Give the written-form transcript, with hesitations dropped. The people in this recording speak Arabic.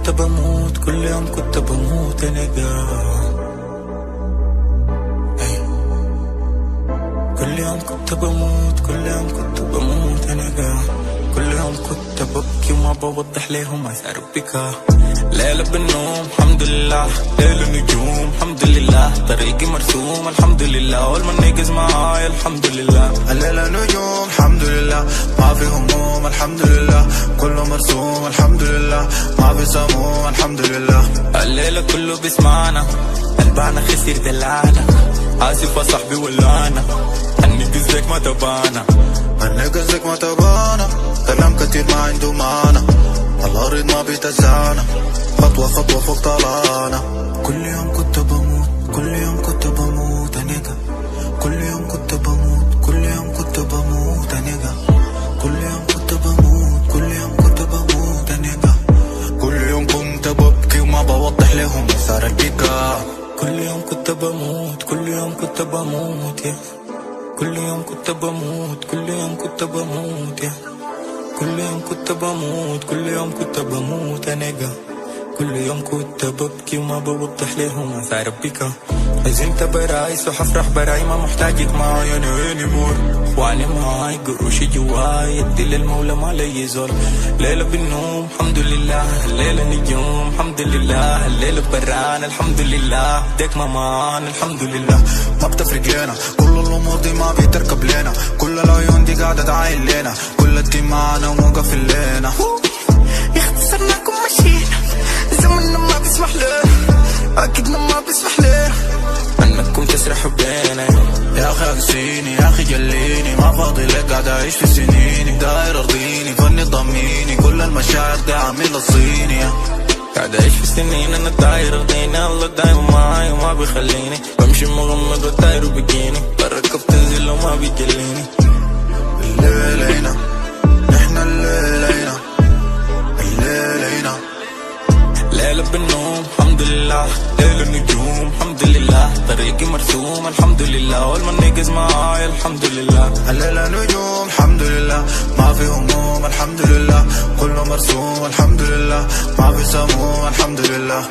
كنت بموت، كل يوم كنت بموت انا كل يوم كنت بموت، كل يوم كنت بموت انا كل يوم كنت ببكي وما بوضح ليهم اثار بكا. ليلة بالنوم الحمد لله، ليلة نجوم الحمد لله، طريقي مرسوم الحمد لله، اول ما نيجز معايا الحمد لله. الليلة نجوم الحمد لله، ما في هموم الحمد لله، كله مرسوم الحمد لله، ما في سموم الحمد لله. الليلة كله بيسمعنا، قلبنا خسر دلعنا، آسف يا صاحبي ولا أنا، النجز زيك ما تبانا، النجز زيك ما تبانا، كلام كتير ما عنده معنى، الأرض ما بتسعنا، خطوة خطوة فوق طلعنا. كل يوم كنت بموت، كل يوم كنت بموت أنيقا، كل يوم كنت بموت، كل يوم كنت بموت أنيقا، كل يوم كنت بموت، كل يوم كنت بموت أنيقا، كل يوم كنت ببكي وما بوضح لهم أثار البكا. كل يوم كنت بموت، كل يوم كنت بموت يا كل يوم كنت بموت، كل يوم كنت بموت يا كل يوم كنت بموت، كل يوم كنت بموت أنيقا، كل يوم كنت ببكي وما بوضح لهم اثار بكا. عزمت براي وحفرح براي، ما محتاجك معاي انا وين مور، وانا معاي قروشي جواي، يدي للمولى ما لي زول. ليلة بالنوم الحمد لله، الليلة نجوم الحمد لله، الليلة بران الحمد لله، ديك مامان الحمد لله. ما بتفرق لنا كل الامور دي ما بتركب لنا، كل العيون دي قاعدة تعاين لنا، كل التيم معانا وموقف لنا. اختصرناكم مشينا، زمننا ما بيسمح له، اكيدنا ما بيسمح له انكم تسرحوا بينا. يا اخي اقسيني، يا اخي جليني، ما فاضي لك قاعد اعيش في سنيني، داير ارضيني فني ضميني، كل المشاعر دي عامل الصيني، قاعد اعيش في سنين انا داير ارضيني، الله دايما معاي وما بيخليني، بمشي مغمض وداير وبكيني، بركب تنزل وما بيجليني. الليلة هنا نحنا، الليلة هنا، الليلة هنا. ليلة بالنوم الحمد لله، ليلة نجوم الحمد لله، طريقي مرسوم الحمد لله، اول ما نيجز معايا الحمد لله. الليلة نجوم الحمد لله، ما في هموم الحمد لله، كله مرسوم الحمد لله، ما في سموم الحمد لله.